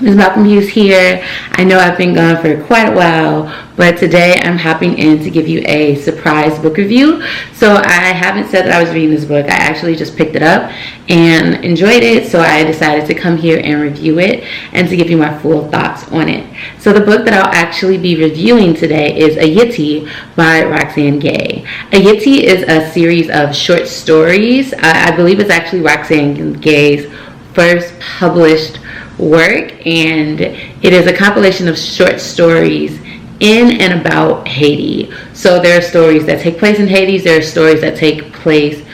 MsMalcolmHughes here. I know I've been gone for quite a while, but today I'm hopping in to give you a surprise book review. So I haven't said that I was reading this book. I actually just picked it up and enjoyed it, so I decided to come here and review it and to give you my full thoughts on it. So the book that I'll actually be reviewing today is Ayiti by Roxane Gay. Ayiti is a series of short stories. I believe it's actually Roxane Gay's first published work, and it is a compilation of short stories in and about Haiti. So there are stories that take place in Haiti, there are stories that take place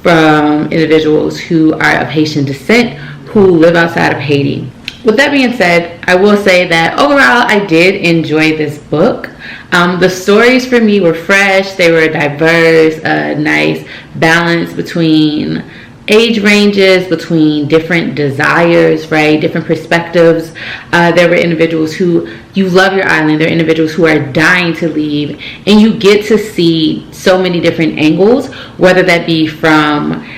from individuals who are of Haitian descent who live outside of Haiti. With that being said, I will say that overall I did enjoy this book. The stories for me were fresh, they were diverse, a nice balance between age ranges, between different desires, right? Different perspectives. There were individuals who, you love your island. There are individuals who are dying to leave, and you get to see so many different angles, whether that be from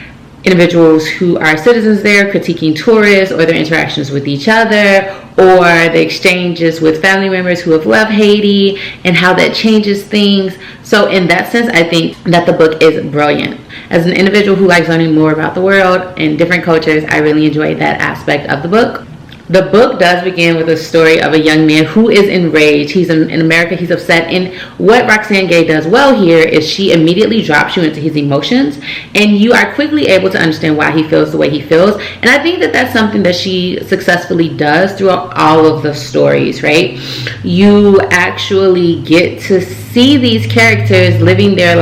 individuals who are citizens there critiquing tourists or their interactions with each other, or the exchanges with family members who have left Haiti and how that changes things. So in that sense, I think that the book is brilliant. As an individual who likes learning more about the world and different cultures, I really enjoyed that aspect of the book. The book does begin with a story of a young man who is enraged. He's in America, he's upset, and what Roxane Gay does well here is she immediately drops you into his emotions, and you are quickly able to understand why he feels the way he feels. And I think that that's something that she successfully does throughout all of the stories, right? You actually get to see these characters living their,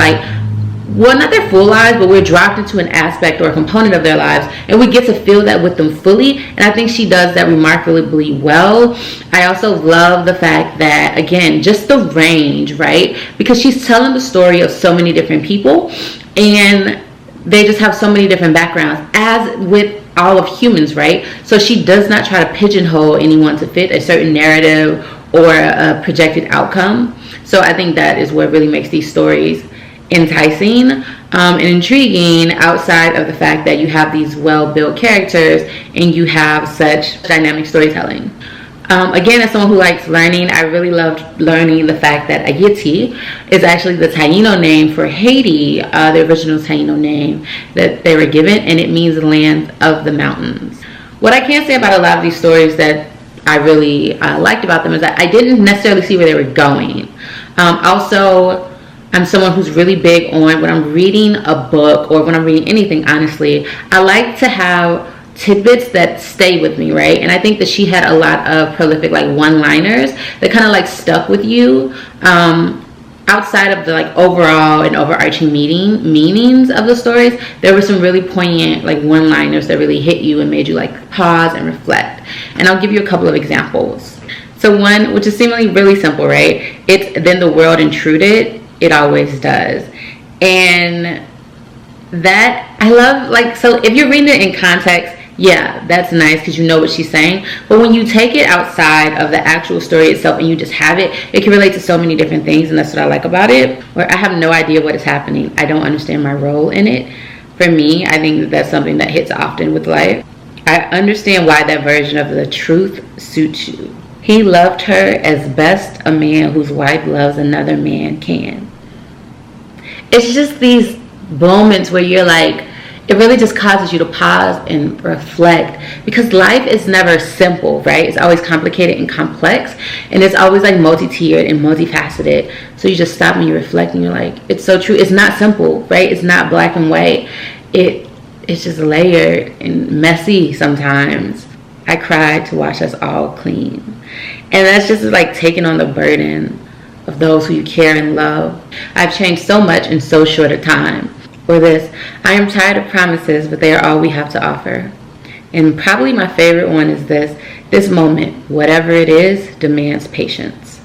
well, not their full lives, but we're dropped into an aspect or a component of their lives, and we get to feel that with them fully. And I think she does that remarkably well. I also love the fact that, again, just the range, right? Because she's telling the story of so many different people, and they just have so many different backgrounds, as with all of humans, right? So she does not try to pigeonhole anyone to fit a certain narrative or a projected outcome. So I think that is what really makes these stories enticing and intriguing, outside of the fact that you have these well-built characters and you have such dynamic storytelling. Again, as someone who likes learning, I really loved learning the fact that Ayiti is actually the Taino name for Haiti, the original Taino name that they were given, and it means land of the mountains. What I can say about a lot of these stories that I really liked about them is that I didn't necessarily see where they were going. Also, I'm someone who's really big on, when I'm reading a book or when I'm reading anything, honestly, I like to have tidbits that stay with me, right? And I think that she had a lot of prolific one-liners that kind of stuck with you. Outside of the overall and overarching meanings of the stories, there were some really poignant one-liners that really hit you and made you pause and reflect. And I'll give you a couple of examples. So one, which is seemingly really simple, right? It's "Then the world intruded. It always does." And that I love, so if you're reading it in context, yeah, that's nice because you know what she's saying. But when you take it outside of the actual story itself and you just have it, it can relate to so many different things, and that's what I like about it. Where I have no idea what is happening, I don't understand my role in it. For me, I think that that's something that hits often with life. I understand why that version of the truth suits you. He loved her as best a man whose wife loves another man can. It's just these moments where you're it really just causes you to pause and reflect, because life is never simple, right? It's always complicated and complex, and it's always multi-tiered and multifaceted. So you just stop and you reflect and you're it's so true. It's not simple, right? It's not black and white. It's just layered and messy sometimes. I cried to wash us all clean. And that's just taking on the burden of those who you care and love. I've changed so much in so short a time. Or this, I am tired of promises, but they are all we have to offer. And probably my favorite one is this moment, whatever it is, demands patience.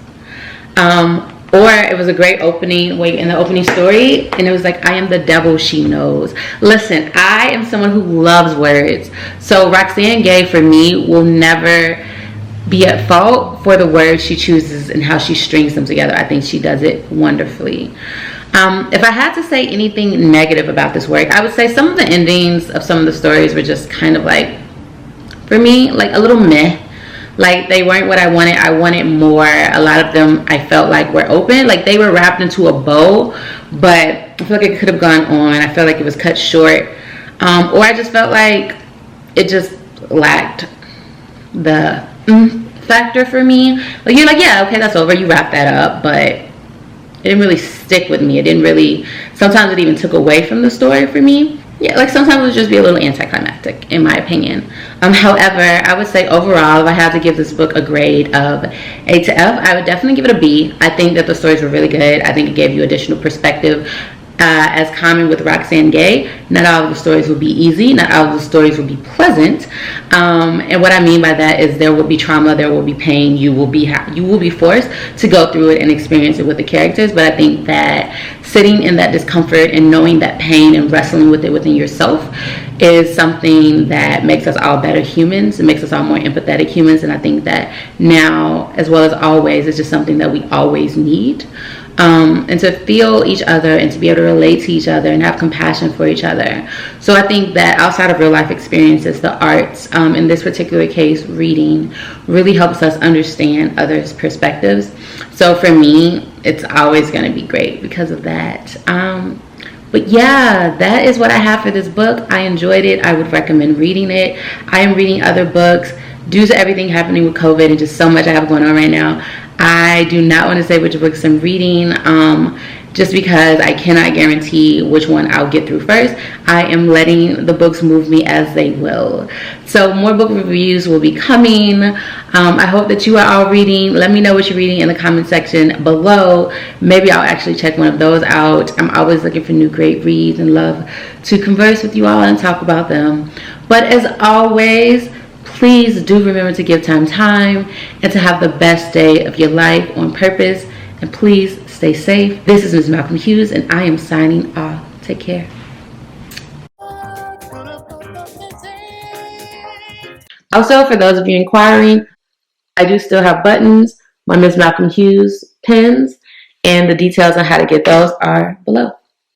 Or it was a great opening, in the opening story, and it was I am the devil she knows. Listen, I am someone who loves words. So Roxane Gay, for me, will never be at fault for the words she chooses and how she strings them together. I think she does it wonderfully. If I had to say anything negative about this work, I would say some of the endings of some of the stories were just kind of for me, a little meh. Like, they weren't what I wanted. I wanted more. A lot of them I felt like were open. Like, they were wrapped into a bow, but I feel like it could have gone on. I felt like it was cut short. Or I just felt like it just lacked the factor for me. Like, you're like, yeah, okay, that's over. You wrap that up. But it didn't really stick with me. It didn't really, sometimes it even took away from the story for me. Yeah, like sometimes it would just be a little anticlimactic, in my opinion. However, I would say overall, if I had to give this book a grade of A to F, I would definitely give it a B. I think that the stories were really good. I think it gave you additional perspective. As common with Roxane Gay, not all of the stories will be easy. Not all of the stories will be pleasant. And what I mean by that is there will be trauma, there will be pain. You will be forced to go through it and experience it with the characters. But I think that sitting in that discomfort and knowing that pain and wrestling with it within yourself is something that makes us all better humans. It makes us all more empathetic humans. And I think that now, as well as always, it's just something that we always need. And to feel each other and to be able to relate to each other and have compassion for each other. So I think that outside of real life experiences, the arts, in this particular case, reading, really helps us understand others' perspectives. So for me, it's always going to be great because of that. But yeah, that is what I have for this book. I enjoyed it. I would recommend reading it. I am reading other books. Due to everything happening with COVID and just so much I have going on right now, I do not want to say which books I'm reading, just because I cannot guarantee which one I'll get through first. I am letting the books move me as they will. So more book reviews will be coming. I hope that you are all reading. Let me know what you're reading in the comment section below. Maybe I'll actually check one of those out. I'm always looking for new great reads and love to converse with you all and talk about them. But as always, please do remember to give time and to have the best day of your life on purpose. And please stay safe. This is MsMalcolmHughes, and I am signing off. Take care. Also, for those of you inquiring, I do still have buttons, my Ms. Malcolm Hughes pins, and the details on how to get those are below.